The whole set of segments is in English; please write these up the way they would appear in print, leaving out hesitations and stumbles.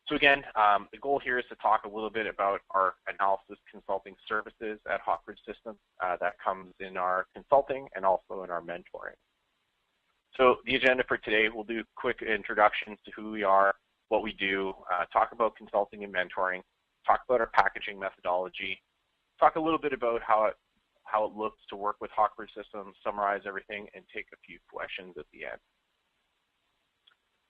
So again, the goal here is to talk a little bit about our analysis consulting services at Hawkridge Systems. That comes in our consulting and also in our mentoring. So the agenda for today, we'll do quick introductions to who we are, what we do, talk about consulting and mentoring, talk about our packaging methodology, talk a little bit about how it looks to work with Hawkridge Systems, summarize everything, and take a few questions at the end.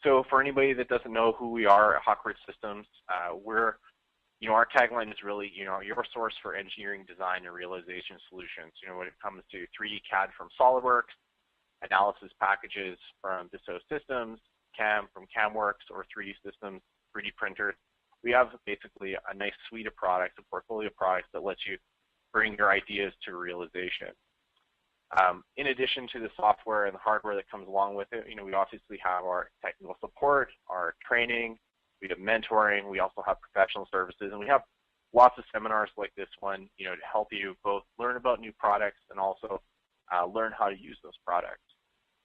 So for anybody that doesn't know who we are at Hawkridge Systems, our tagline is really, your source for engineering, design, and realization solutions. When it comes to 3D CAD from SolidWorks, analysis packages from Dassault Systems, CAM from CAMWorks, or 3D systems, 3D printers, we have basically a nice suite of products, a portfolio of products that lets you bring your ideas to realization. In addition to the software and the hardware that comes along with it, we obviously have our technical support, our training, we have mentoring, we also have professional services, and we have lots of seminars like this one, to help you both learn about new products and also learn how to use those products.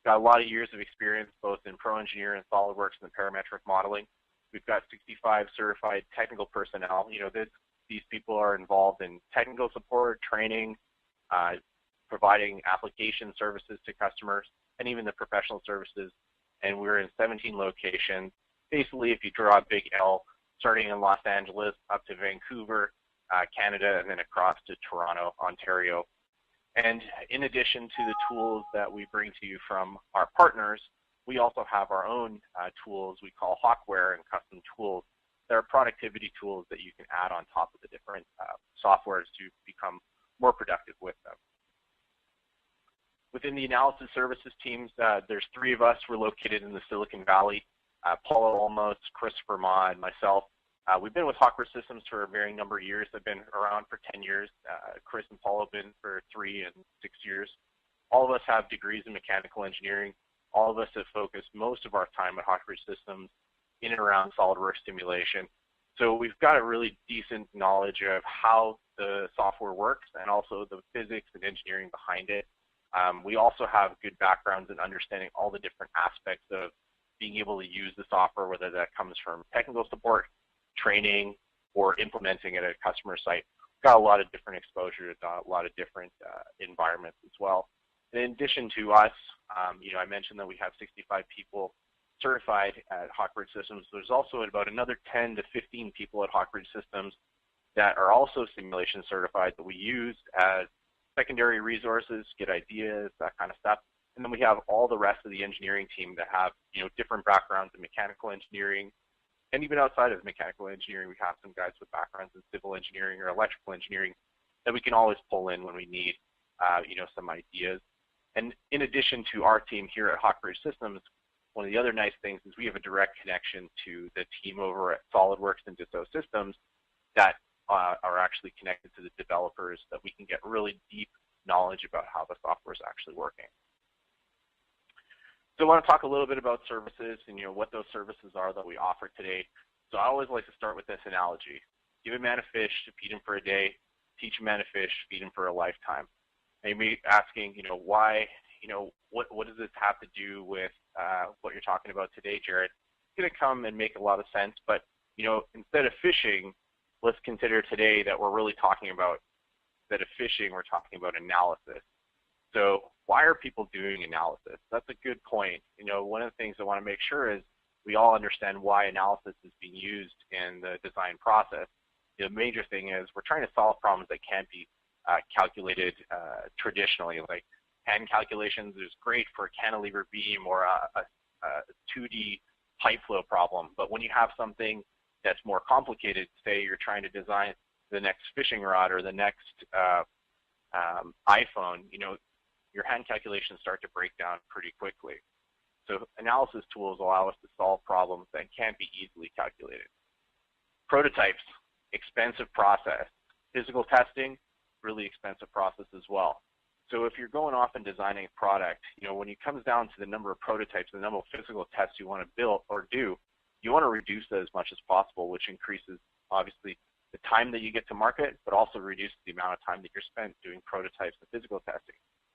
Got a lot of years of experience both in Pro Engineer and SolidWorks and parametric modeling. We've got 65 certified technical personnel. These people are involved in technical support, training, providing application services to customers, and even the professional services. And we're in 17 locations. Basically, if you draw a big L, starting in Los Angeles up to Vancouver, Canada, and then across to Toronto, Ontario. And in addition to the tools that we bring to you from our partners, we also have our own tools we call Hawkware and custom tools. They're productivity tools that you can add on top of the different softwares to become more productive with them. Within the analysis services teams, there's 3 of us. We're located in the Silicon Valley. Paula Olmos, Christopher Ma, and myself. We've been with Hawkridge Systems for a varying number of years. I've been around for 10 years. Chris and Paula have been for 3 and 6 years. All of us have degrees in mechanical engineering. All of us have focused most of our time at Hawkridge Systems in and around SolidWorks simulation. So we've got a really decent knowledge of how the software works and also the physics and engineering behind it. We also have good backgrounds in understanding all the different aspects of being able to use the software, whether that comes from technical support, training, or implementing it at a customer site. We've got a lot of different exposure to a lot of different environments as well. In addition to us, I mentioned that we have 65 people certified at Hawkridge Systems. There's also about another 10 to 15 people at Hawkridge Systems that are also simulation certified that we use as secondary resources, get ideas, that kind of stuff. And then we have all the rest of the engineering team that have, different backgrounds in mechanical engineering. And even outside of mechanical engineering, we have some guys with backgrounds in civil engineering or electrical engineering that we can always pull in when we need, some ideas. And in addition to our team here at Hawkridge Systems, one of the other nice things is we have a direct connection to the team over at SolidWorks and Dassault Systems that are actually connected to the developers, that we can get really deep knowledge about how the software is actually working. So I want to talk a little bit about services and what those services are that we offer today. So I always like to start with this analogy. Give a man a fish to feed him for a day, teach a man a fish, feed him for a lifetime. And you may be asking, why, what does this have to do with what you're talking about today, Jared? It's going to come and make a lot of sense, but instead of fishing, let's consider today that we're really talking about, instead of fishing, we're talking about analysis. So why are people doing analysis? That's a good point. One of the things I want to make sure is we all understand why analysis is being used in the design process. The major thing is we're trying to solve problems that can't be calculated traditionally. Like hand calculations is great for a cantilever beam or a 2D pipe flow problem. But when you have something that's more complicated, say you're trying to design the next fishing rod or the next iPhone, your hand calculations start to break down pretty quickly. So analysis tools allow us to solve problems that can't be easily calculated. Prototypes, expensive process. Physical testing, really expensive process as well. So if you're going off and designing a product, when it comes down to the number of prototypes, the number of physical tests you want to build or do, you want to reduce that as much as possible, which increases, obviously, the time that you get to market, but also reduces the amount of time that you're spent doing prototypes and physical testing.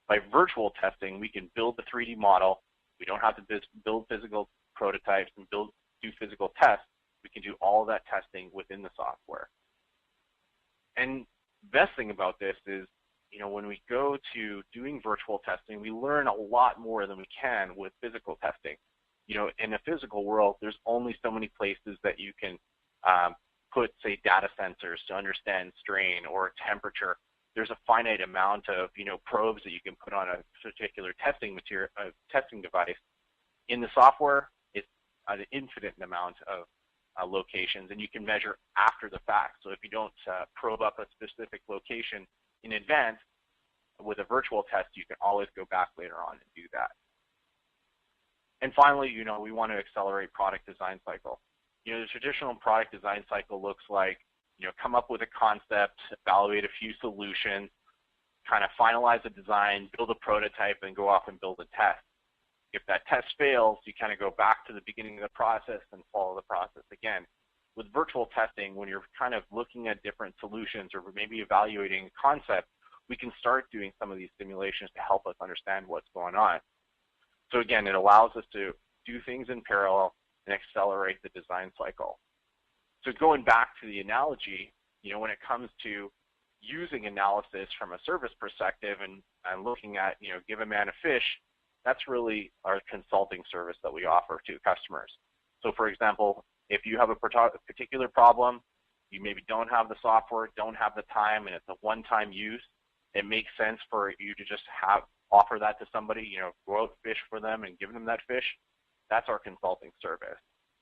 By virtual testing, we can build the 3D model. We don't have to build physical prototypes and do physical tests. We We can do all of that testing within the software. And the best thing about this is, when we go to doing virtual testing, we learn a lot more than we can with physical testing. In a physical world, there's only so many places that you can put, say, data sensors to understand strain or temperature. There's a finite amount of, probes that you can put on a particular testing device. In the software, it's an infinite amount of locations, and you can measure after the fact. So if you don't probe up a specific location in advance, with a virtual test, you can always go back later on and do that. And finally, we want to accelerate product design cycle. The traditional product design cycle looks like, come up with a concept, evaluate a few solutions, kind of finalize a design, build a prototype, and go off and build a test. If that test fails, you kind of go back to the beginning of the process and follow the process again. With virtual testing, when you're kind of looking at different solutions or maybe evaluating a concept, we can start doing some of these simulations to help us understand what's going on. So again, it allows us to do things in parallel and accelerate the design cycle. So going back to the analogy, when it comes to using analysis from a service perspective and looking at, give a man a fish, that's really our consulting service that we offer to customers. So for example, if you have a particular problem, you maybe don't have the software, don't have the time, and it's a one-time use, it makes sense for you to just offer that to somebody, go out fish for them and give them that fish. That's our consulting service.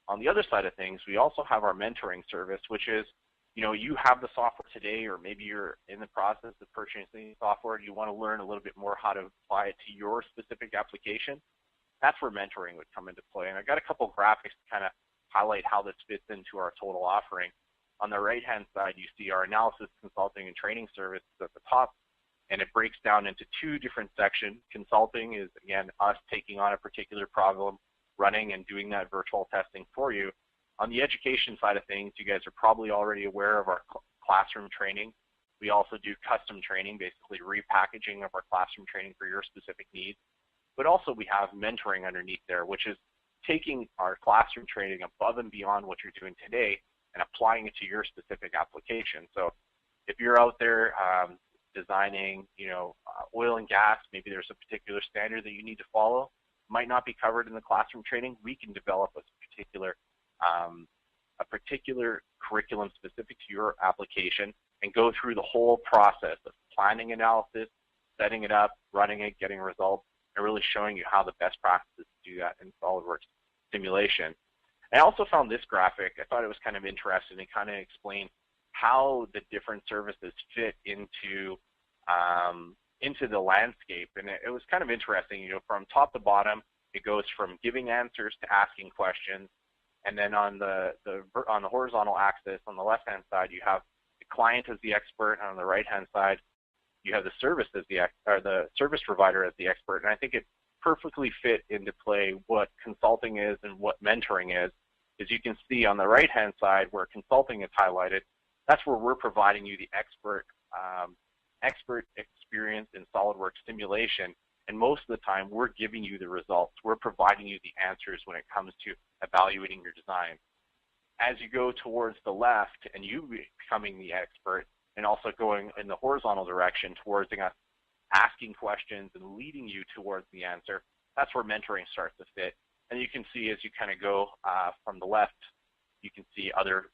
On the other side of things, we also have our mentoring service, which is, you have the software today, or maybe you're in the process of purchasing software and you want to learn a little bit more how to apply it to your specific application. That's where mentoring would come into play. And I've got a couple graphics to kind of highlight how this fits into our total offering. On the right-hand side, you see our analysis, consulting, and training services at the top, and it breaks down into two different sections. Consulting is, again, us taking on a particular problem, running and doing that virtual testing for you. On the education side of things, you guys are probably already aware of our classroom training. We also do custom training, basically repackaging of our classroom training for your specific needs. But also we have mentoring underneath there, which is taking our classroom training above and beyond what you're doing today and applying it to your specific application. So if you're out there designing, oil and gas, maybe there's a particular standard that you need to follow, might not be covered in the classroom training, we can develop a particular curriculum specific to your application and go through the whole process of planning analysis, setting it up, running it, getting results, and really showing you how the best practices to do that in SolidWorks simulation. I also found this graphic, I thought it was kind of interesting. It kind of explained how the different services fit into the landscape. And it was kind of interesting, from top to bottom, it goes from giving answers to asking questions. And then on the horizontal axis, on the left-hand side, you have the client as the expert, and on the right-hand side, you have the service provider as the expert. And I think it perfectly fit into play what consulting is and what mentoring is. As you can see on the right-hand side where consulting is highlighted, that's where we're providing you the expert experience in SolidWorks simulation. And most of the time, we're giving you the results. We're providing you the answers when it comes to evaluating your design. As you go towards the left and you becoming the expert and also going in the horizontal direction towards us asking questions and leading you towards the answer, that's where mentoring starts to fit. And you can see as you kind of go from the left, you can see other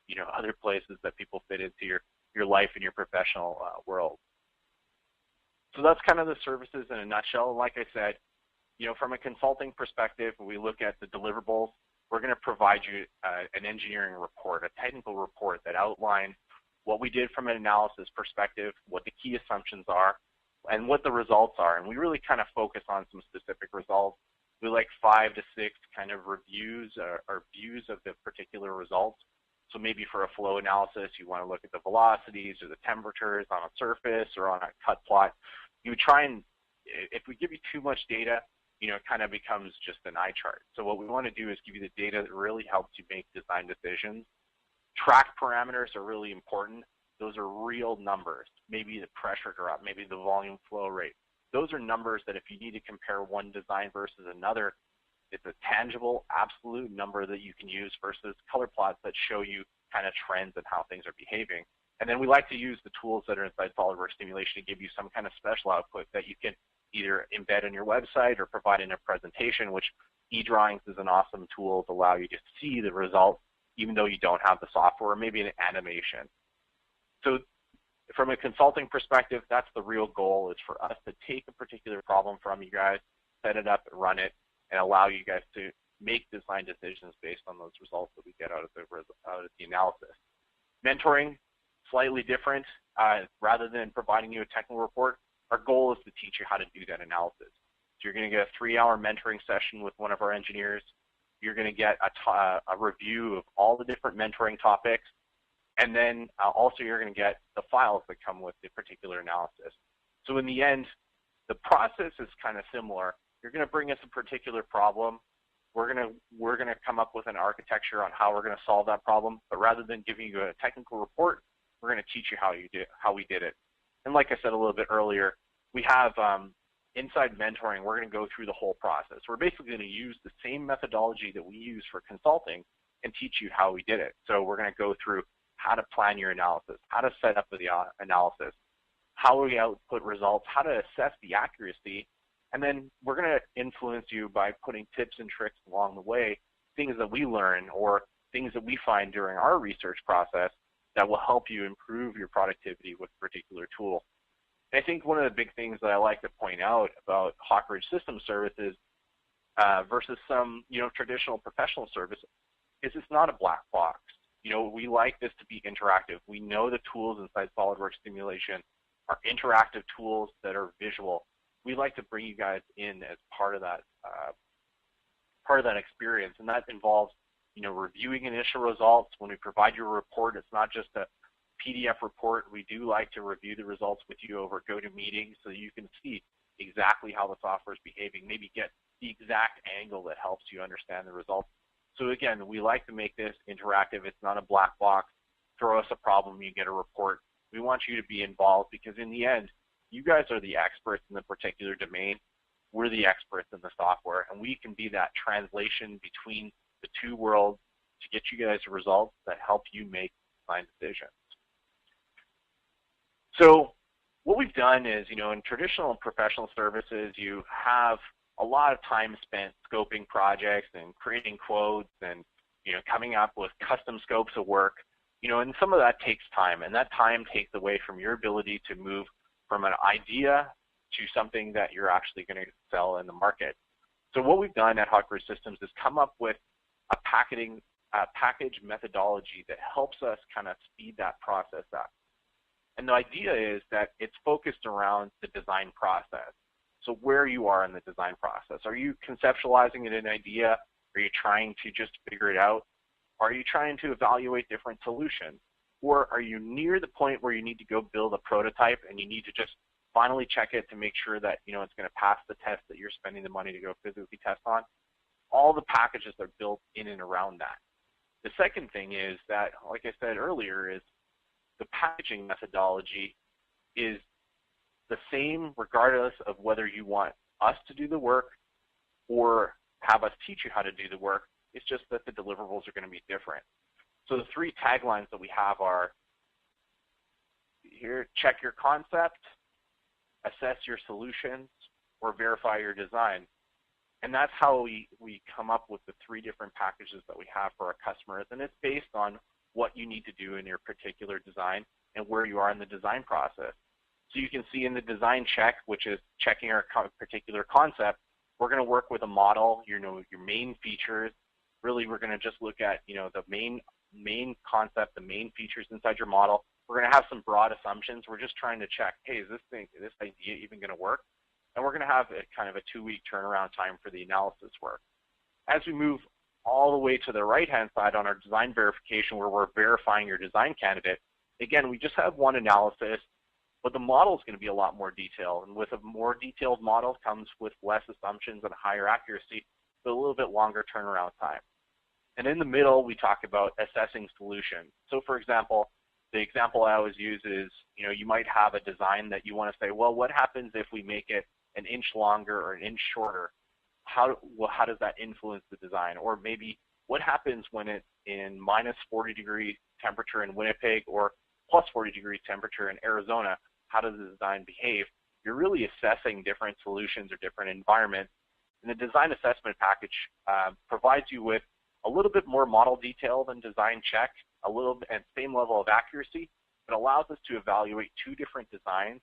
places that people fit into your life and your professional world. So that's kind of the services in a nutshell. And like I said, from a consulting perspective, when we look at the deliverables, we're going to provide you an engineering report, a technical report that outlines what we did from an analysis perspective, what the key assumptions are, and what the results are. And we really kind of focus on some specific results. We like 5 to 6 kind of reviews or views of the particular results. So maybe for a flow analysis, you want to look at the velocities or the temperatures on a surface or on a cut plot. You try and, if we give you too much data, it kind of becomes just an eye chart. So what we want to do is give you the data that really helps you make design decisions. Track parameters are really important. Those are real numbers. Maybe the pressure drop, maybe the volume flow rate. Those are numbers that if you need to compare one design versus another, It's a tangible, absolute number that you can use versus color plots that show you kind of trends and how things are behaving. And then we like to use the tools that are inside SOLIDWORKS simulation to give you some kind of special output that you can either embed on your website or provide in a presentation, which eDrawings is an awesome tool to allow you to see the results even though you don't have the software, or maybe an animation. So from a consulting perspective, that's the real goal, is for us to take a particular problem from you guys, set it up, run it, and allow you guys to make design decisions based on those results that we get out of the analysis. Mentoring, slightly different. Rather than providing you a technical report, our goal is to teach you how to do that analysis. So you're going to get a 3-hour mentoring session with one of our engineers. You're going to get a review of all the different mentoring topics. And then also you're going to get the files that come with the particular analysis. So in the end, the process is kind of similar. You're going to bring us a particular problem. We're going to come up with an architecture on how we're going to solve that problem. But rather than giving you a technical report, we're going to teach you how we did it. And like I said a little bit earlier, we have inside mentoring, we're going to go through the whole process. We're basically going to use the same methodology that we use for consulting and teach you how we did it. So we're going to go through how to plan your analysis, how to set up the analysis, how we output results, how to assess the accuracy, and then we're going to influence you by putting tips and tricks along the way, things that we learn or things that we find during our research process that will help you improve your productivity with a particular tool. And I think one of the big things that I like to point out about Hawk Ridge System Services versus some traditional professional service is it's not a black box. We like this to be interactive. We know the tools inside SOLIDWORKS simulation are interactive tools that are visual. We like to bring you guys in as part of that experience, and that involves reviewing initial results. When we provide you a report, it's not just a PDF report. We do like to review the results with you over GoToMeeting so you can see exactly how the software is behaving, maybe get the exact angle that helps you understand the results. So again, we like to make this interactive. It's not a black box. Throw us a problem, you get a report. We want you to be involved because in the end, you guys are the experts in the particular domain. We're the experts in the software, and we can be that translation between the two worlds to get you guys results that help you make design decisions. So what we've done is, in traditional and professional services, you have a lot of time spent scoping projects and creating quotes and, coming up with custom scopes of work, and some of that takes time, and that time takes away from your ability to move from an idea to something that you're actually going to sell in the market. So what we've done at Hawk Ridge Systems is come up with a package methodology that helps us kind of speed that process up. And the idea is that it's focused around the design process. So where you are in the design process. Are you conceptualizing an idea? Are you trying to just figure it out? Are you trying to evaluate different solutions? Or are you near the point where you need to go build a prototype and you need to just finally check it to make sure that it's going to pass the test that you're spending the money to go physically test on? All the packages are built in and around that. The second thing is that, like I said earlier, is the packaging methodology is the same regardless of whether you want us to do the work or have us teach you how to do the work. It's just that the deliverables are going to be different. So the 3 taglines that we have are here: check your concept, assess your solutions, or verify your design. And that's how we come up with the 3 different packages that we have for our customers. And it's based on what you need to do in your particular design and where you are in the design process. So you can see in the design check, which is checking our particular concept, we're going to work with a model, your main features. Really, we're going to just look at, the main concept, the main features inside your model. We're going to have some broad assumptions. We're just trying to check, hey, is this idea even going to work? And we're going to have kind of a 2-week turnaround time for the analysis work. As we move all the way to the right-hand side on our design verification, where we're verifying your design candidate, again, we just have one analysis, but the model is going to be a lot more detailed. And with a more detailed model comes with less assumptions and higher accuracy, but a little bit longer turnaround time. And in the middle, we talk about assessing solutions. So for example, the example I always use is, you might have a design that you want to say, well, what happens if we make it an inch longer or an inch shorter? how does that influence the design? Or maybe what happens when it's in minus 40-degree temperature in Winnipeg or plus 40-degree temperature in Arizona? How does the design behave? You're really assessing different solutions or different environments. And the design assessment package provides you with a little bit more model detail than design check, a little bit, and same level of accuracy, but allows us to evaluate two different designs.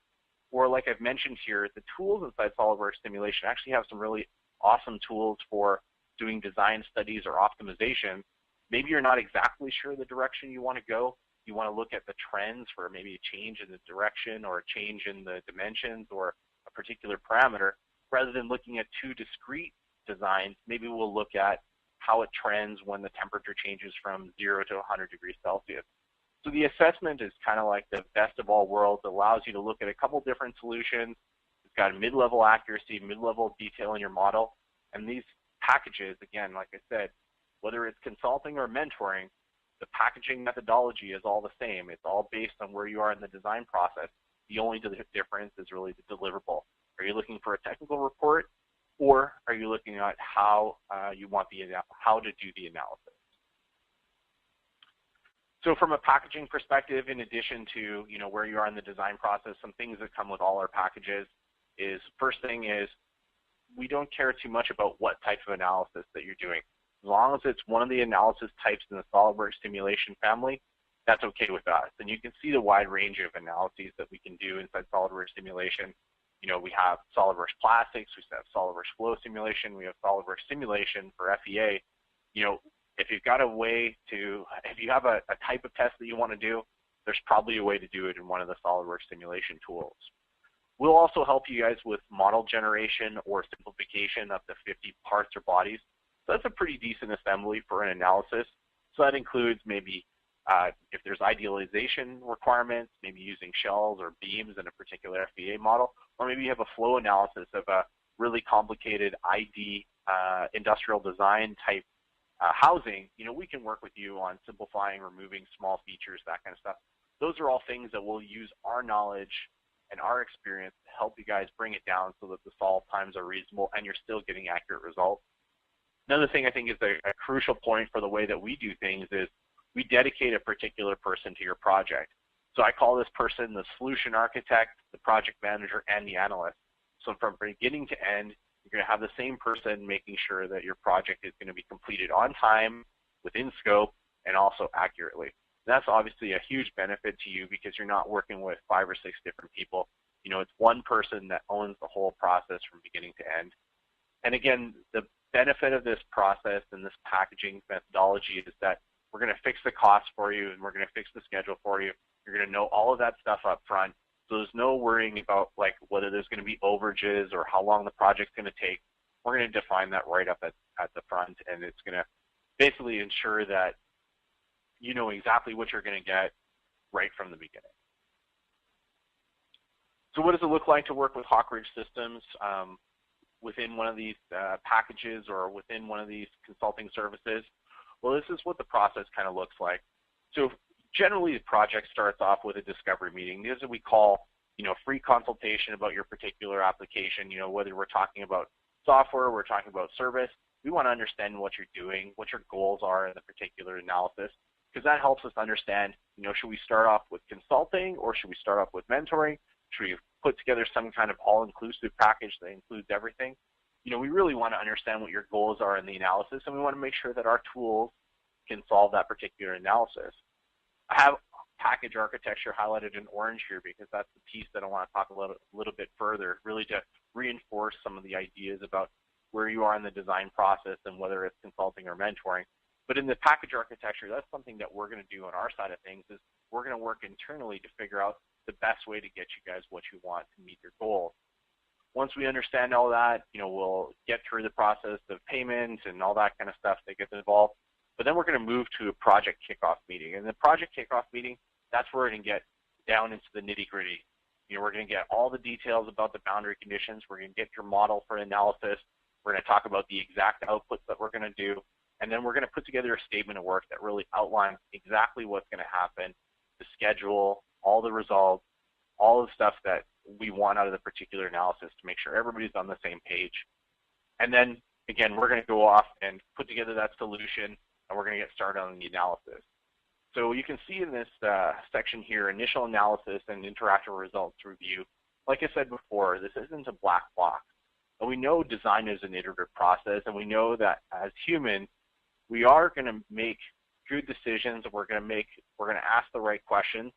Or like I've mentioned here, the tools inside SOLIDWORKS simulation actually have some really awesome tools for doing design studies or optimization. Maybe you're not exactly sure the direction you want to go. You want to look at the trends for maybe a change in the direction or a change in the dimensions or a particular parameter. Rather than looking at two discrete designs, maybe we'll look at how it trends when the temperature changes from 0 to 100 degrees Celsius. So the assessment is kind of like the best of all worlds. It allows you to look at a couple different solutions. It's got a mid-level accuracy, mid-level detail in your model. And these packages, again, like I said, whether it's consulting or mentoring, the packaging methodology is all the same. It's all based on where you are in the design process. The only difference is really the deliverable. Are you looking for a technical report, or are you looking at how how to do the analysis? So from a packaging perspective, in addition to where you are in the design process, some things that come with all our packages is, first thing is, we don't care too much about what type of analysis that you're doing. As long as it's one of the analysis types in the SOLIDWORKS simulation family, that's okay with us. And you can see the wide range of analyses that we can do inside SOLIDWORKS simulation. We have SOLIDWORKS plastics, we have SOLIDWORKS flow simulation, we have SOLIDWORKS simulation for FEA. If you've got a way to, if you have a type of test that you want to do, there's probably a way to do it in one of the SOLIDWORKS simulation tools. We'll also help you guys with model generation or simplification up to 50 parts or bodies. So that's a pretty decent assembly for an analysis. So that includes maybe if there's idealization requirements, maybe using shells or beams in a particular FEA model, or maybe you have a flow analysis of a really complicated ID industrial design type housing. We can work with you on simplifying, removing small features, that kind of stuff. Those are all things that we'll use our knowledge and our experience to help you guys bring it down so that the solve times are reasonable and you're still getting accurate results. Another thing I think is a crucial point for the way that we do things is we dedicate a particular person to your project. So I call this person the solution architect, the project manager, and the analyst. So from beginning to end, you're going to have the same person making sure that your project is going to be completed on time, within scope, and also accurately. That's obviously a huge benefit to you because you're not working with 5 or 6 different people. It's one person that owns the whole process from beginning to end. And again, the benefit of this process and this packaging methodology is that we're going to fix the cost for you and we're going to fix the schedule for you. You're going to know all of that stuff up front. So there's no worrying about whether there's going to be overages or how long the project's going to take. We're going to define that right up at the front, and it's going to basically ensure that you know exactly what you're going to get right from the beginning. So what does it look like to work with Hawk Ridge Systems within one of these packages or within one of these consulting services? Well, this is what the process kind of looks like. So generally, the project starts off with a discovery meeting. These are what we call, free consultation about your particular application. Whether we're talking about software, we're talking about service. We want to understand what you're doing, what your goals are in the particular analysis, because that helps us understand, should we start off with consulting or should we start off with mentoring? Should we put together some kind of all-inclusive package that includes everything? We really want to understand what your goals are in the analysis, and we want to make sure that our tools can solve that particular analysis. I have package architecture highlighted in orange here because that's the piece that I want to talk a little bit further, really to reinforce some of the ideas about where you are in the design process and whether it's consulting or mentoring. But in the package architecture, that's something that we're going to do on our side of things is we're going to work internally to figure out the best way to get you guys what you want to meet your goals. Once we understand all that, we'll get through the process of payment and all that kind of stuff that gets involved. But then we're going to move to a project kickoff meeting. And the project kickoff meeting, that's where we're going to get down into the nitty-gritty. We're going to get all the details about the boundary conditions. We're going to get your model for analysis. We're going to talk about the exact outputs that we're going to do. And then we're going to put together a statement of work that really outlines exactly what's going to happen, the schedule, all the results, all the stuff that we want out of the particular analysis to make sure everybody's on the same page. And then again, we're going to go off and put together that solution, and we're going to get started on the analysis. So you can see in this section here, initial analysis and interactive results review. Like I said before, this isn't a black box. And we know design is an iterative process, and we know that as humans, we are going to make good decisions, and we're going to ask the right questions.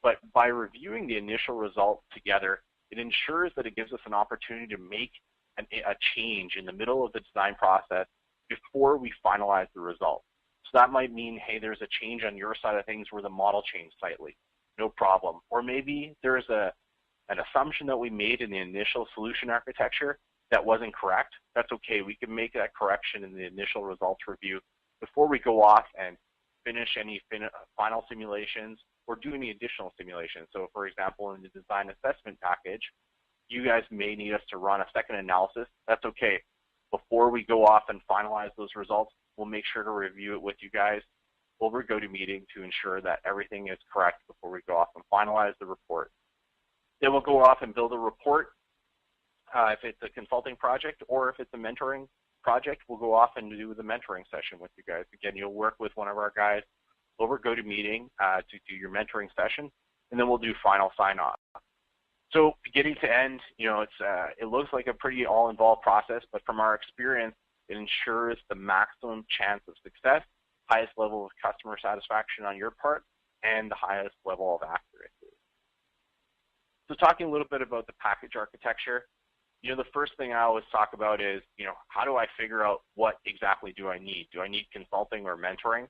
But by reviewing the initial results together, it ensures that it gives us an opportunity to make a change in the middle of the design process before we finalize the result. So that might mean, hey, there's a change on your side of things where the model changed slightly. No problem. Or maybe there's an assumption that we made in the initial solution architecture that wasn't correct. That's okay. We can make that correction in the initial results review before we go off and finish any final simulations or do any additional simulations. So for example, in the design assessment package, you guys may need us to run a second analysis. That's okay. Before we go off and finalize those results, we'll make sure to review it with you guys over GoToMeeting to ensure that everything is correct before we go off and finalize the report. Then we'll go off and build a report. If it's a consulting project or if it's a mentoring project, we'll go off and do the mentoring session with you guys. Again, you'll work with one of our guys over GoToMeeting to do your mentoring session, and then we'll do final sign-off. So beginning to end, it looks like a pretty all-involved process, but from our experience, it ensures the maximum chance of success, highest level of customer satisfaction on your part, and the highest level of accuracy. So talking a little bit about the package architecture, the first thing I always talk about is, how do I figure out what exactly do I need? Do I need consulting or mentoring?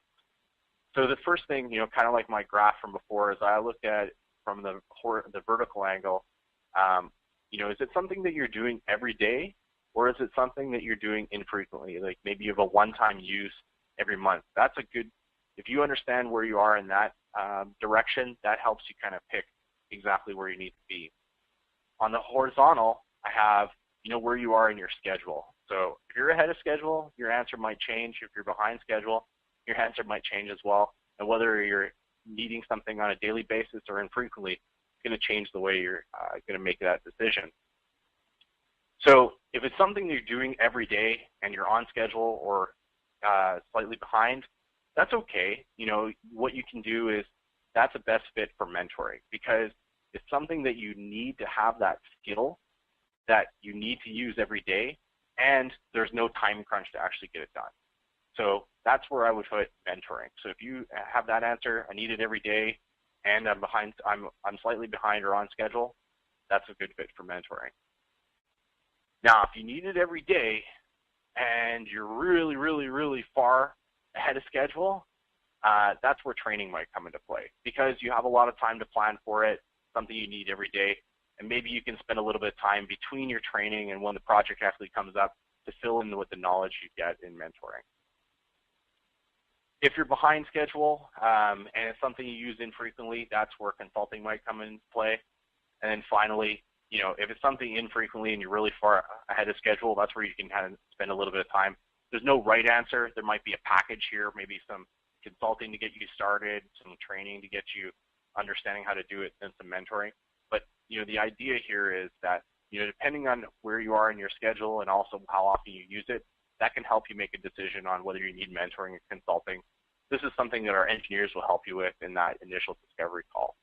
So the first thing, kind of like my graph from before, is I looked at it from the vertical angle. Is it something that you're doing every day, or is it something that you're doing infrequently? Like maybe you have a one-time use every month. That's a good, if you understand where you are in that direction, that helps you kind of pick exactly where you need to be. On the horizontal, I have, where you are in your schedule. So if you're ahead of schedule, your answer might change. If you're behind schedule, your answer might change as well. And whether you're needing something on a daily basis or infrequently, it's going to change the way you're going to make that decision. So if it's something you're doing every day and you're on schedule or slightly behind, that's okay. What you can do is that's a best fit for mentoring, because it's something that you need to have that skill that you need to use every day, and there's no time crunch to actually get it done. So that's where I would put mentoring. So if you have that answer, I need it every day, and I'm slightly behind or on schedule, that's a good fit for mentoring. Now, if you need it every day and you're really, really, really far ahead of schedule, that's where training might come into play, because you have a lot of time to plan for it, something you need every day, and maybe you can spend a little bit of time between your training and when the project actually comes up to fill in with the knowledge you get in mentoring. If you're behind schedule and it's something you use infrequently, that's where consulting might come into play. And then finally, if it's something infrequently and you're really far ahead of schedule, that's where you can kind of spend a little bit of time. There's no right answer. There might be a package here, maybe some consulting to get you started, some training to get you understanding how to do it, and some mentoring. But the idea here is that depending on where you are in your schedule and also how often you use it, that can help you make a decision on whether you need mentoring or consulting. This is something that our engineers will help you with in that initial discovery call.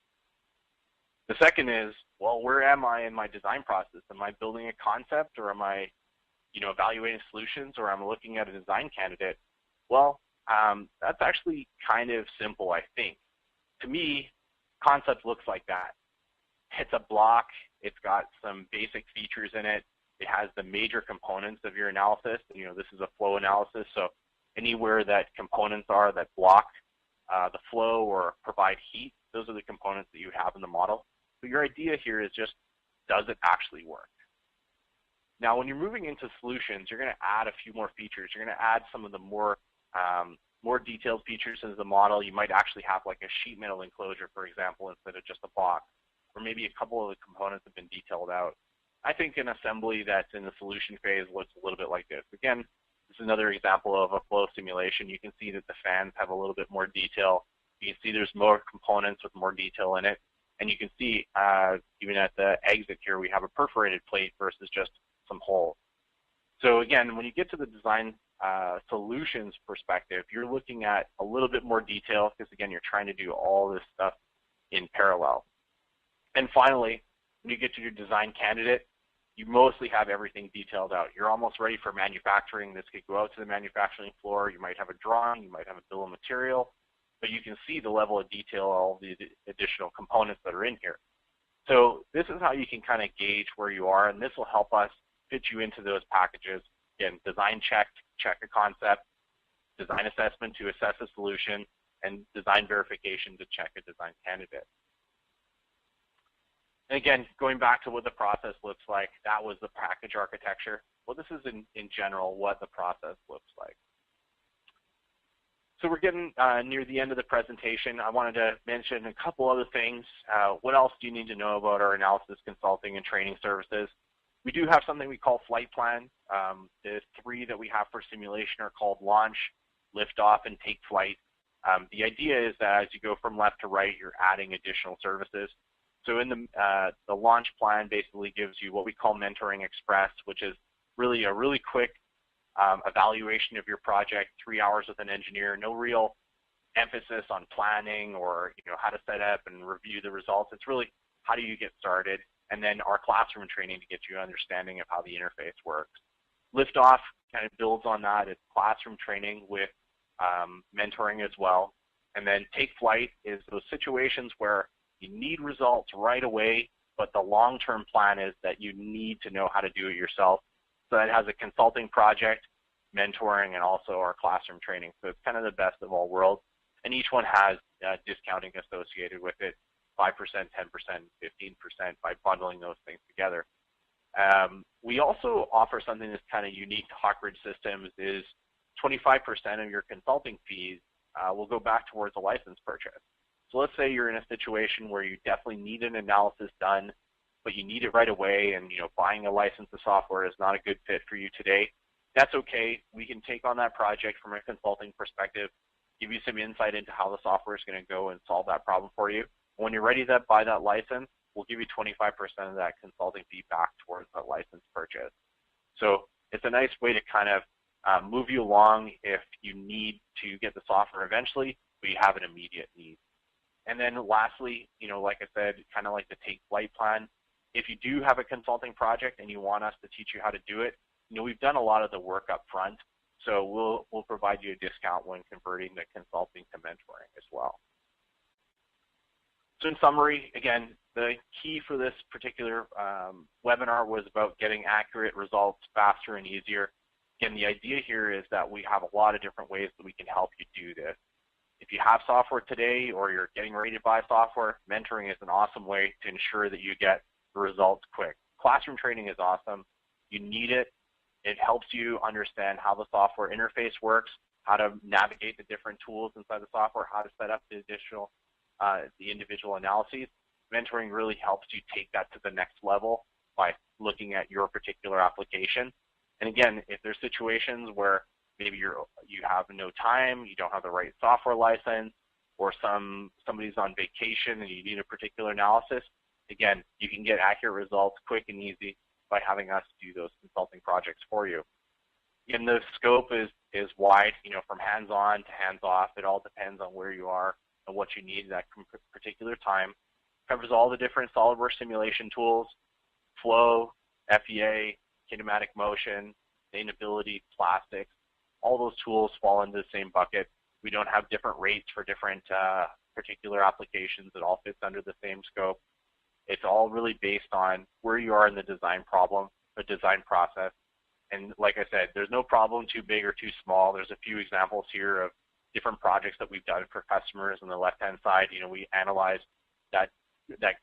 The second is, well, where am I in my design process? Am I building a concept, or am I evaluating solutions, or I'm looking at a design candidate? Well, that's actually kind of simple, I think. To me, concept looks like that. It's a block. It's got some basic features in it. It has the major components of your analysis. This is a flow analysis, so anywhere that components are that block the flow or provide heat, those are the components that you have in the model. But your idea here is just, does it actually work? Now, when you're moving into solutions, you're going to add a few more features. You're going to add some of the more detailed features into the model. You might actually have like a sheet metal enclosure, for example, instead of just a box, or maybe a couple of the components have been detailed out. I think an assembly that's in the solution phase looks a little bit like this. Again, this is another example of a flow simulation. You can see that the fans have a little bit more detail. You can see there's more components with more detail in it. And you can see even at the exit here, we have a perforated plate versus just some holes. So again, when you get to the design solutions perspective, you're looking at a little bit more detail because again, you're trying to do all this stuff in parallel. And finally, when you get to your design candidate, you mostly have everything detailed out. You're almost ready for manufacturing. This could go out to the manufacturing floor. You might have a drawing, you might have a bill of material, but you can see the level of detail, all the additional components that are in here. So this is how you can kind of gauge where you are, and this will help us fit you into those packages. Again, design check, check a concept, design assessment to assess a solution, and design verification to check a design candidate. And again, going back to what the process looks like, that was the package architecture. Well, this is in general what the process looks like. So we're getting near the end of the presentation. I wanted to mention a couple other things. What else do you need to know about our analysis, consulting, and training services? We do have something we call flight plan. The three that we have for simulation are called launch, lift off, and take flight. The idea is that as you go from left to right, you're adding additional services. So in the launch plan basically gives you what we call mentoring express, which is really a really quick evaluation of your project, 3 hours with an engineer, no real emphasis on planning or how to set up and review the results. It's really how do you get started, and then our classroom training to get you an understanding of how the interface works. Liftoff kind of builds on that. It's classroom training with mentoring as well. And then take flight is those situations where you need results right away, but the long-term plan is that you need to know how to do it yourself. So that has a consulting project, mentoring, and also our classroom training. So it's kind of the best of all worlds. And each one has discounting associated with it, 5%, 10%, 15% by bundling those things together. We also offer something that's kind of unique to Hawk Ridge Systems is 25% of your consulting fees will go back towards a license purchase. So let's say you're in a situation where you definitely need an analysis done, but you need it right away, and buying a license of software is not a good fit for you today. That's okay. We can take on that project from a consulting perspective, give you some insight into how the software is going to go and solve that problem for you. When you're ready to buy that license, we'll give you 25% of that consulting fee back towards that license purchase. So it's a nice way to kind of move you along if you need to get the software eventually, but you have an immediate need. And then lastly, like I said, kind of like the take flight plan. If you do have a consulting project and you want us to teach you how to do it, we've done a lot of the work up front, so we'll provide you a discount when converting the consulting to mentoring as well. So in summary, again, the key for this particular webinar was about getting accurate results faster and easier. Again, the idea here is that we have a lot of different ways that we can help you do this. If you have software today or you're getting ready to buy software, mentoring is an awesome way to ensure that you get the results quick. Classroom training is awesome. You need it. It helps you understand how the software interface works, how to navigate the different tools inside the software, how to set up the individual analyses. Mentoring really helps you take that to the next level by looking at your particular application. And again, if there's situations where maybe you have no time, you don't have the right software license, or somebody's on vacation and you need a particular analysis, again, you can get accurate results quick and easy by having us do those consulting projects for you. And the scope is wide, from hands-on to hands-off. It all depends on where you are and what you need at that particular time. Covers all the different SolidWorks simulation tools, flow, FEA, kinematic motion, sustainability, plastics. All those tools fall into the same bucket. We don't have different rates for different particular applications. It all fits under the same scope. It's all really based on where you are in the design problem, the design process. And like I said, there's no problem too big or too small. There's a few examples here of different projects that we've done for customers. On the left-hand side, we analyzed that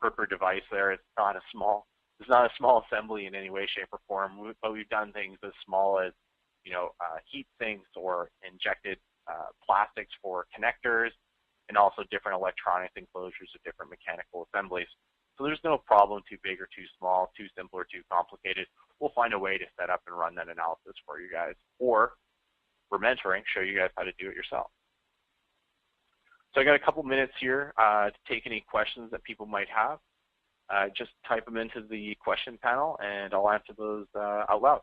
gripper device there. It's not a small assembly in any way, shape, or form, but we've done things as small as heat sinks or injected plastics for connectors, and also different electronics enclosures of different mechanical assemblies. So there's no problem too big or too small, too simple or too complicated. We'll find a way to set up and run that analysis for you guys, or for mentoring, show you guys how to do it yourself. So I got a couple minutes here to take any questions that people might have. Just type them into the question panel, and I'll answer those out loud.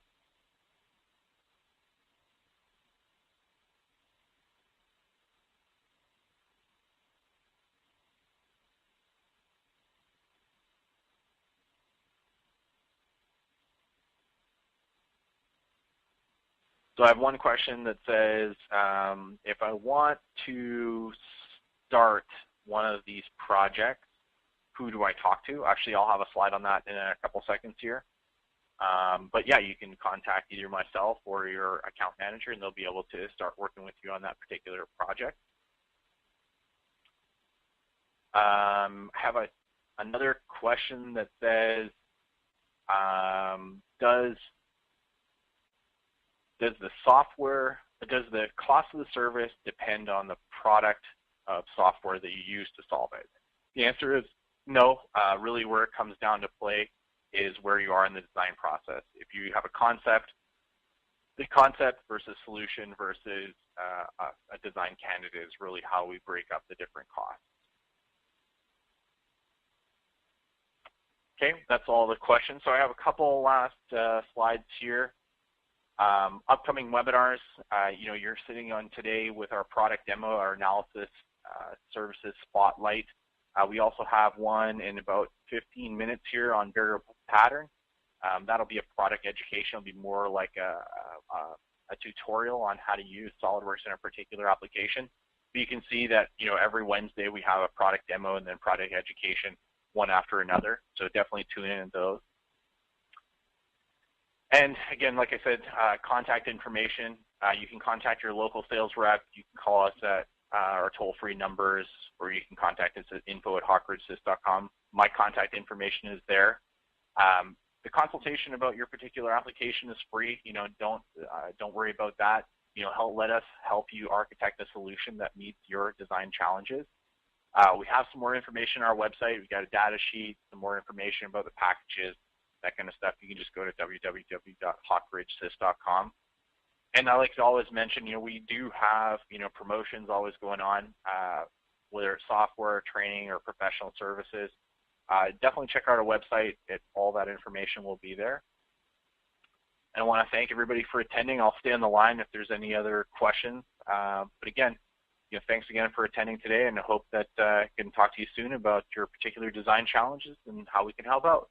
So I have one question that says, if I want to start one of these projects, who do I talk to? Actually, I'll have a slide on that in a couple seconds here. But yeah, you can contact either myself or your account manager, and they'll be able to start working with you on that particular project. Have another question that says, does the cost of the service depend on the product of software that you use to solve it? The answer is no. Really, where it comes down to play is where you are in the design process. If you have a concept, the concept versus solution versus a design candidate is really how we break up the different costs. Okay, that's all the questions. So I have a couple last slides here. Upcoming webinars, you're sitting on today with our product demo, our analysis services spotlight. We also have one in about 15 minutes here on variable pattern. That'll be a product education. It'll be more like a tutorial on how to use SOLIDWORKS in a particular application. But you can see that every Wednesday we have a product demo and then product education, one after another. So definitely tune in on those. And again, like I said, contact information. You can contact your local sales rep. You can call us at our toll-free numbers, or you can contact us at info@hawkridgesys.com. My contact information is there. The consultation about your particular application is free. Don't worry about that. Let us help you architect a solution that meets your design challenges. We have some more information on our website. We've got a data sheet, some more information about the packages, that kind of stuff. You can just go to www.hawkridgesys.com. And I like to always mention, we do have, promotions always going on, whether it's software, training, or professional services. Definitely check out our website. All that information will be there. And I want to thank everybody for attending. I'll stay on the line if there's any other questions. But again, thanks again for attending today, and I hope that I can talk to you soon about your particular design challenges and how we can help out.